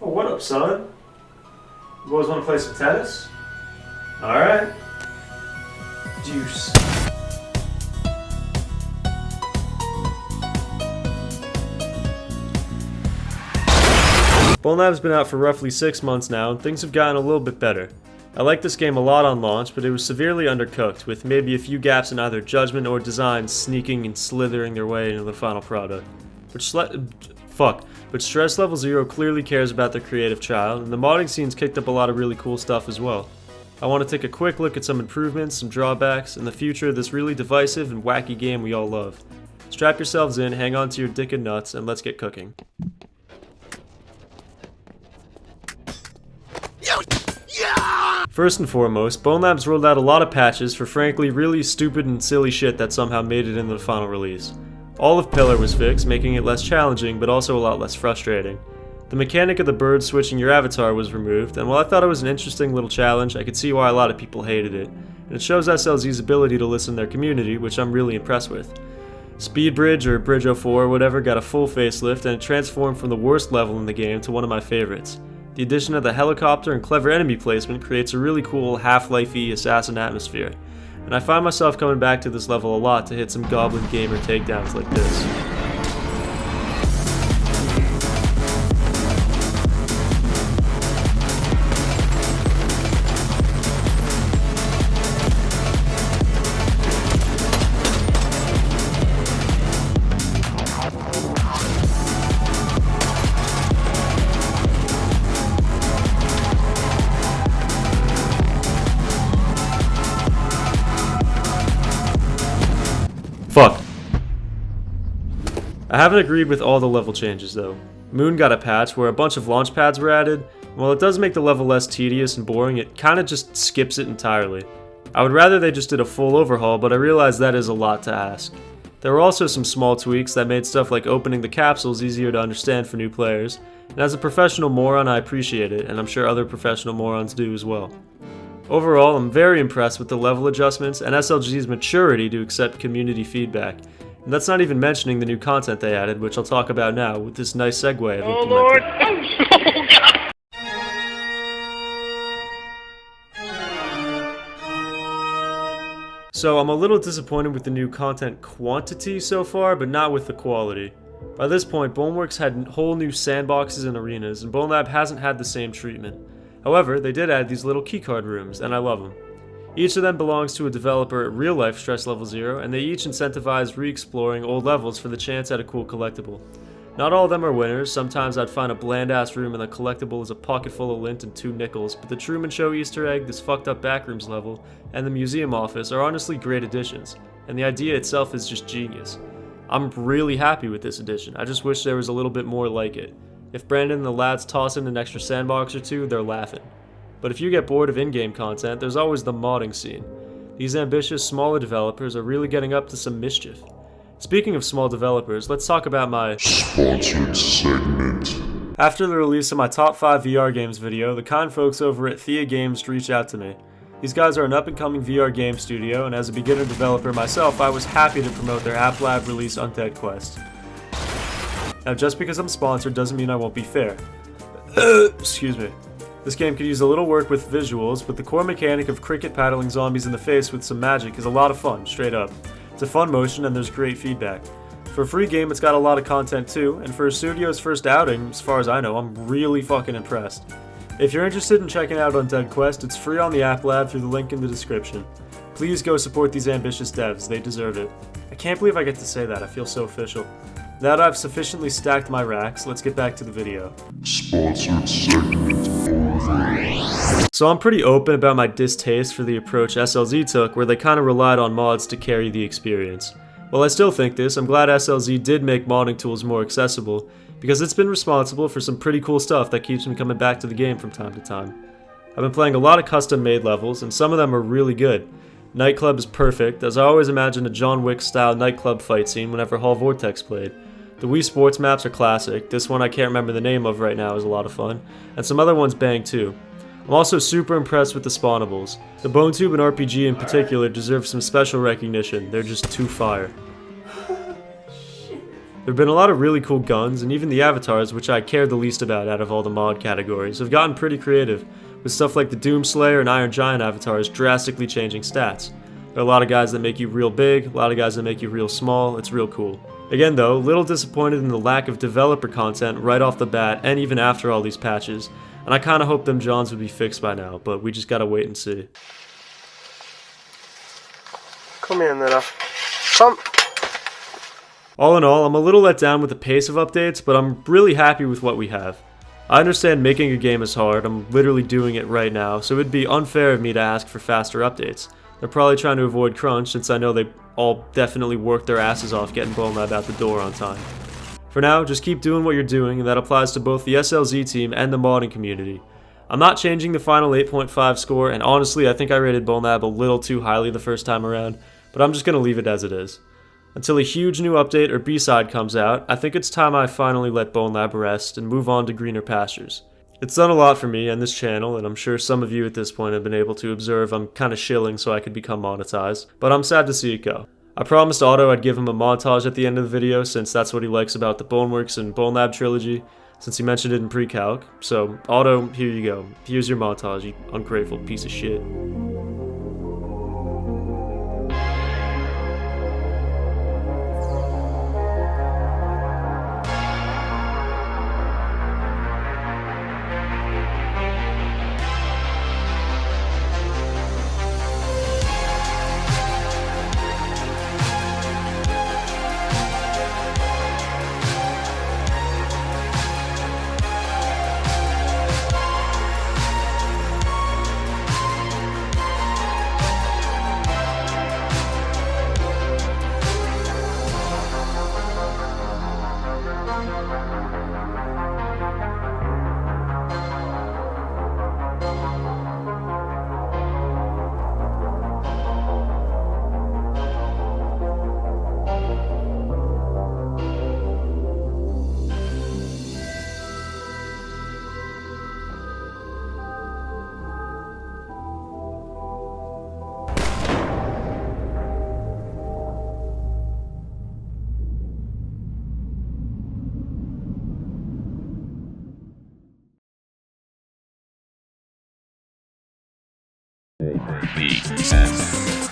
Oh, what up, son? You boys want to play some tennis? Alright. Deuce. Bonelab's been out for roughly 6 months now, and things have gotten a little bit better. I liked this game a lot on launch, but it was severely undercooked, with maybe a few gaps in either judgment or design sneaking and slithering their way into the final product. But Stress Level Zero clearly cares about their creative child, and the modding scene's kicked up a lot of really cool stuff as well. I want to take a quick look at some improvements, some drawbacks, and the future of this really divisive and wacky game we all love. Strap yourselves in, hang on to your dick and nuts, and let's get cooking. First and foremost, Bonelab's rolled out a lot of patches for frankly really stupid and silly shit that somehow made it into the final release. All of Pillar was fixed, making it less challenging but also a lot less frustrating. The mechanic of the bird switching your avatar was removed, and while I thought it was an interesting little challenge, I could see why a lot of people hated it, and it shows SLZ's ability to listen to their community, which I'm really impressed with. Speed Bridge, or Bridge 04 or whatever, got a full facelift and it transformed from the worst level in the game to one of my favorites. The addition of the helicopter and clever enemy placement creates a really cool Half-Life-y assassin atmosphere, and I find myself coming back to this level a lot to hit some Goblin Gamer takedowns like this. Fuck. I haven't agreed with all the level changes though. Moon got a patch where a bunch of launch pads were added, and while it does make the level less tedious and boring, it kinda just skips it entirely. I would rather they just did a full overhaul, but I realize that is a lot to ask. There were also some small tweaks that made stuff like opening the capsules easier to understand for new players, and as a professional moron I appreciate it, and I'm sure other professional morons do as well. Overall, I'm very impressed with the level adjustments and SLG's maturity to accept community feedback. And that's not even mentioning the new content they added, which I'll talk about now with this nice segue of Oh Lord! So I'm a little disappointed with the new content quantity so far, but not with the quality. By this point, Boneworks had whole new sandboxes and arenas, and Bonelab hasn't had the same treatment. However, they did add these little keycard rooms, and I love them. Each of them belongs to a developer at real-life Stress Level Zero, and they each incentivize re-exploring old levels for the chance at a cool collectible. Not all of them are winners. Sometimes I'd find a bland-ass room and the collectible is a pocket full of lint and 2 nickels, but the Truman Show Easter egg, this fucked-up backrooms level, and the museum office are honestly great additions, and the idea itself is just genius. I'm really happy with this addition. I just wish there was a little bit more like it. If Brandon and the lads toss in an extra sandbox or two, they're laughing. But if you get bored of in-game content, there's always the modding scene. These ambitious, smaller developers are really getting up to some mischief. Speaking of small developers, let's talk about my sponsored segment. After the release of my top 5 VR games video, the kind folks over at Thea Games reached out to me. These guys are an up-and-coming VR game studio, and as a beginner developer myself, I was happy to promote their App Lab release UNDEAD Quest. Now, just because I'm sponsored doesn't mean I won't be fair. Excuse me. This game could use a little work with visuals, but the core mechanic of cricket paddling zombies in the face with some magic is a lot of fun, straight up. It's a fun motion and there's great feedback. For a free game, it's got a lot of content too, and for a studio's first outing, as far as I know, I'm really fucking impressed. If you're interested in checking out UNDEAD Quest, it's free on the App Lab through the link in the description. Please go support these ambitious devs, they deserve it. I can't believe I get to say that, I feel so official. Now that I've sufficiently stacked my racks, let's get back to the video. Sponsored segment over. So I'm pretty open about my distaste for the approach SLZ took, where they kinda relied on mods to carry the experience. While I still think this, I'm glad SLZ did make modding tools more accessible, because it's been responsible for some pretty cool stuff that keeps me coming back to the game from time to time. I've been playing a lot of custom-made levels, and some of them are really good. Nightclub is perfect, as I always imagined a John Wick-style nightclub fight scene whenever Hall Vortex played. The Wii Sports maps are classic, this one I can't remember the name of right now is a lot of fun, and some other ones bang too. I'm also super impressed with the spawnables. The Bone Tube and RPG in particular deserve some special recognition, they're just too fire. There have been a lot of really cool guns, and even the avatars, which I cared the least about out of all the mod categories, have gotten pretty creative, with stuff like the Doomslayer and Iron Giant avatars drastically changing stats. There are a lot of guys that make you real big, a lot of guys that make you real small. It's real cool. Again though, little disappointed in the lack of developer content right off the bat and even after all these patches, and I kinda hope them Johns would be fixed by now, but we just gotta wait and see. Kom igen nu då. Kom! All in all, I'm a little let down with the pace of updates, but I'm really happy with what we have. I understand making a game is hard, I'm literally doing it right now, so it'd be unfair of me to ask for faster updates. They're probably trying to avoid crunch since I know they all definitely worked their asses off getting Bonelab out the door on time. For now, just keep doing what you're doing, and that applies to both the SLZ team and the modding community. I'm not changing the final 8.5 score, and honestly I think I rated Bonelab a little too highly the first time around, but I'm just going to leave it as it is. Until a huge new update or B-side comes out, I think it's time I finally let Bonelab rest and move on to greener pastures. It's done a lot for me and this channel, and I'm sure some of you at this point have been able to observe I'm kinda shilling so I could become monetized, but I'm sad to see it go. I promised Otto I'd give him a montage at the end of the video since that's what he likes about the Boneworks and Bonelab trilogy, since he mentioned it in pre-calc. So Otto, here you go. Here's your montage, you ungrateful piece of shit. NameBeSam.